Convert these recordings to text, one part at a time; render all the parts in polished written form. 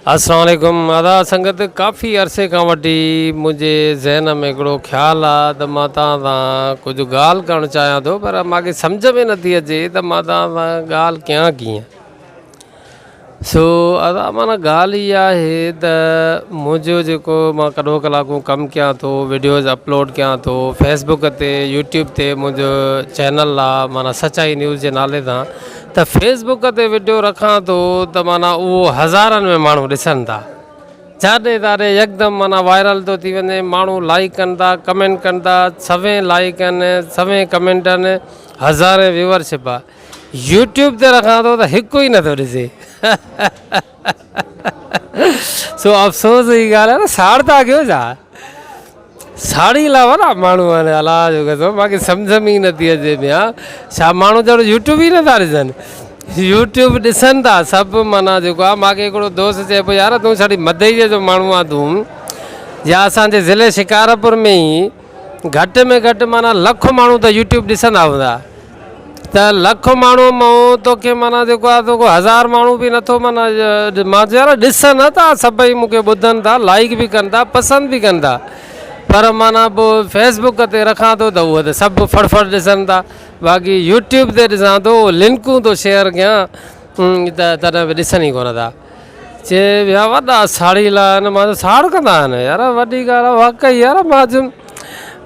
अस्सलाम वालेकुम। आदा संगत काफ़ी अरसे खां वठी मुंहिंजे ज़हन में हिकिड़ो ख़्यालु आहे त मां तव्हां सां कुझु ॻाल्हि करणु चाहियां थो, पर मूंखे सम्झ में नथी अचे त मां तव्हां सां ॻाल्हि कयां कीअं। अदा माना ॻाल्हि इहा आहे त मुंहिंजो जेको मां कॾो कलाकूं कमु कयां थो, वीडियोज़ अपलोड कयां थो फेसबुक ते, यूट्यूब ते। मुंहिंजो चैनल आहे माना सचाई न्यूज़ जे नाले सां। त फेसबुक ते वीडियो रखां थो त माना उहो हज़ारनि में माण्हू ॾिसनि था, जाॾे ताॾे यकदमि माना वायरल थो थी वञे। माण्हू लाइक कनि था, कमेंट कनि था, सभई लाइक आहिनि, सभई कमेंट आहिनि, हज़ारे व्यूअरशिप आहे। यूट्यूब ते रखां थो त हिकु ई नथो ॾिसे। अफ़सोस जी ॻाल्हि आहे न, साड़ था कयो छा? साड़ी लावा न माण्हू हाणे अलाह जो कसम मूंखे सम्झ में ई नथी अचे पिया छा माण्हू ॼण यूट्यूब ई नथा ॾिसनि। यूट्यूब ॾिसनि था सभु, माना जेको आहे मूंखे हिकिड़ो दोस्त चए पियो यार तूं छड़ी मदईअ जो माण्हू आहे तूं, या असांजे ज़िले शिकारपुर में ई घटि में घटि माना लख माण्हू त यूट्यूब ॾिसंदा हूंदा, त लख माण्हू मां तोखे माना जेको आहे तोखे हज़ार माण्हू बि नथो माना मां चयो यार ॾिसनि था सभई, मूंखे ॿुधनि था, लाइक बि कनि था, पसंदि बि कनि था, पर माना पोइ फेसबुक ते रखां थो त उहो त सभु फटफट ॾिसनि था। बाक़ी यूट्यूब ते ॾिसां थो, लिंकूं थो शेयर कयां त तॾहिं बि ॾिसनि ई कोन था। चए विया वॾा साड़ी लाइ मां साड़ कंदा आहिनि यार, वॾी ॻाल्हि आहे वाक़ई यार। मां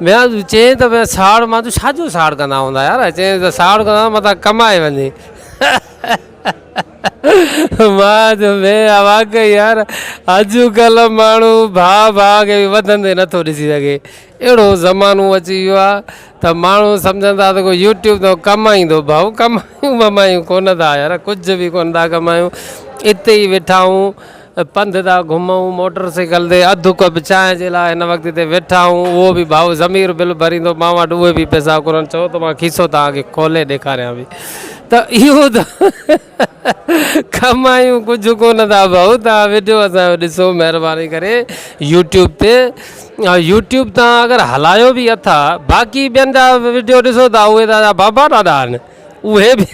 ॿिया चई त भई साड़, मां छाजो साड़ कंदा हूंदा यार? चई त साड़ कंदा मथां कमाए वञे। मां वाक़ई यार अॼुकल्ह माण्हू भाउ खे बि वधंदे नथो ॾिसी सघे। अहिड़ो ज़मानो अची वियो आहे त माण्हू सम्झनि था त को यूट्यूब तो कमाईंदो। भाऊ कमायूं कोन था यार, कुझु बि कोन था कमायूं। हिते ई वेठा आहियूं, पंधु था घुमूं मोटर साइकिल ते, अधु कप चांहि जे लाइ हिन वक़्त ते वेठा आहियूं। उहो बि भाऊ ज़मीर बिल भरींदो, मां वटि उहे बि पैसा कोन्हनि। चओ त मां खीसो तव्हांखे खोले ॾेखारियां बि त इहो त कमायूं कुझु कोन था भाऊ। तव्हां वीडियो असांजो ॾिसो महिरबानी करे यूट्यूब ते। यूट्यूब तव्हां अगरि हलायो बि अथा, बाक़ी ॿियनि जा वीडियो ॾिसो था उहे तव्हांजा बाबा ॾाढा आहिनि, उहे बि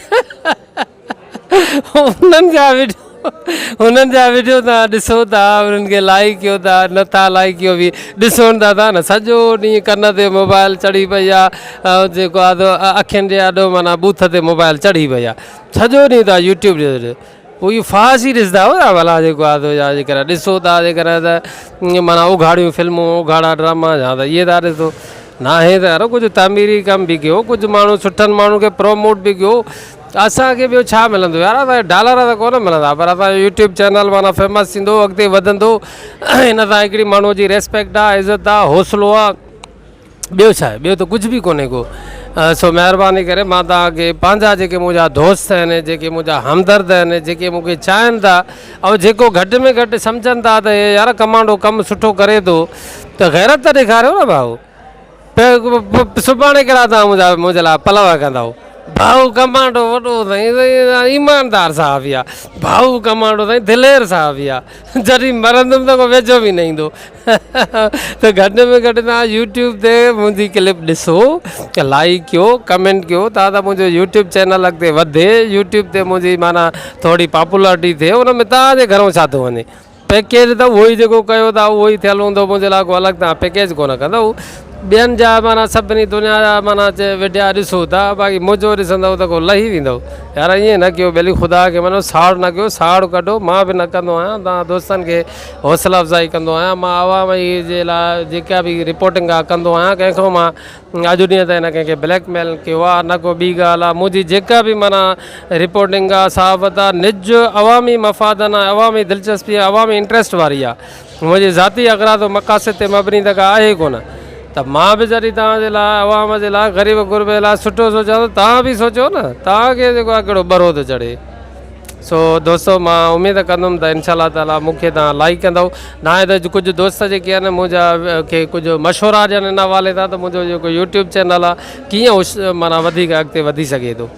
हुननि जा वीडियो तव्हां ॾिसो था, उन्हनि खे लाइक कयो था, नथा लाइक कयो बि ॾिसो था था न। सॼो ॾींहुं कन ते मोबाइल चढ़ी पई आहे, जेको आहे त अखियुनि जे आॾो माना बूथ ते मोबाइल चढ़ी पई आहे, सॼो ॾींहुं तव्हां यूट्यूब ॾिसो। पोइ इहो फास ई ॾिसंदा हो न भला, जेको आहे त जेकर ॾिसो था जेकर त माना उघाड़ियूं फिल्मूं, उघाड़ा ड्रामा या त इहे था ॾिसो। न आहे त यार कुझु तामीरी कमु बि कयो, कुझु माण्हू सुठनि माण्हू खे प्रोमोट बि कयो। असांखे ॿियो छा मिलंदो यार? असांखे डॉलर त कोन मिलंदा, पर असांजो यूट्यूब चैनल माना फेमस थींदो, अॻिते वधंदो। हिन सां हिकिड़ी माण्हूअ जी रेस्पेक्ट आहे, इज़त आहे, हौसलो आहे, ॿियो छा आहे? ॿियो त कुझु बि कोन्हे को। महिरबानी करे मां तव्हांखे पंहिंजा जेके मुंहिंजा दोस्त आहिनि, जेके मुंहिंजा हमदर्द आहिनि, जेके मूंखे चाहिनि था, ऐं जेको घटि में घटि सम्झनि था त हे यार कमांडो कमु सुठो करे थो, त गैरत त ॾेखारियो न भाऊ। सुभाणे कहिड़ा तव्हां मुंहिंजे लाइ पलव कंदव? भाऊ कमांडो वॾो साईं ईमानदार साहब आहे, भाऊ कमांडो साईं दिलेर साहब आहे, जॾहिं मरंदुमि त को वेझो बि न ईंदो। त घटि में घटि तव्हां यूट्यूब ते मुंहिंजी क्लिप ॾिसो, लाइक कयो, कमेंट कयो, तव्हां त मुंहिंजो यूट्यूब चैनल अॻिते वधे, यूट्यूब ते मुंहिंजी माना थोरी पॉपुलरिटी थिए। उन में तव्हांजे घरों छा थो वञे? पैकेज त उहो ई जेको कयो था उहो ई थियलु हूंदो, मुंहिंजे लाइ को अलॻि तव्हां पैकेज कोन कंदव। ॿियनि जा माना सभिनी दुनिया जा माना विडिया ॾिसो था, बाक़ी मुंहिंजो ॾिसंदव त को लही वेंदव यार। ईअं न कयो, भली ख़ुदा खे मनो, साड़ न कयो, साड़ कढो। मां बि न कंदो आहियां, तव्हां दोस्तनि खे हौसला अफ़ज़ाई कंदो आहियां। मां आवाम जे लाइ जेका बि रिपोर्टिंग आहे कंदो आहियां। कंहिंखां मां अॼु ॾींहं ताईं न कंहिंखे ब्लैकमेल कयो आहे, न को ॿी ॻाल्हि आहे। मुंहिंजी जेका बि माना रिपोर्टिंग आहे, सहाफ़त आहे, निज अवामी मफ़ादन आहे, अवामी दिलचस्पी आहे, अवामी इंट्रस्ट वारी आहे। मुंहिंजी ज़ाती अगराद मक़ासिद ते मबनी त का आहे कोन। त मां बि जॾहिं तव्हांजे लाइ, अवाम जे लाइ, ग़रीब गुरबे लाइ सुठो सोचियां त तव्हां बि सोचो न, तव्हांखे जेको आहे कहिड़ो बरो थो चढ़े। दोस्तो मां उमेद कंदुमि त इनशा ताला मूंखे तव्हां लाइक कंदव। न आहे त कुझु दोस्त जेके आहिनि मुंहिंजा खे कुझु मशवरा ॾियनि इन हवाले सां त मुंहिंजो जेको यूट्यूब चैनल आहे कीअं माना वधीक अॻिते वधी सघे थो।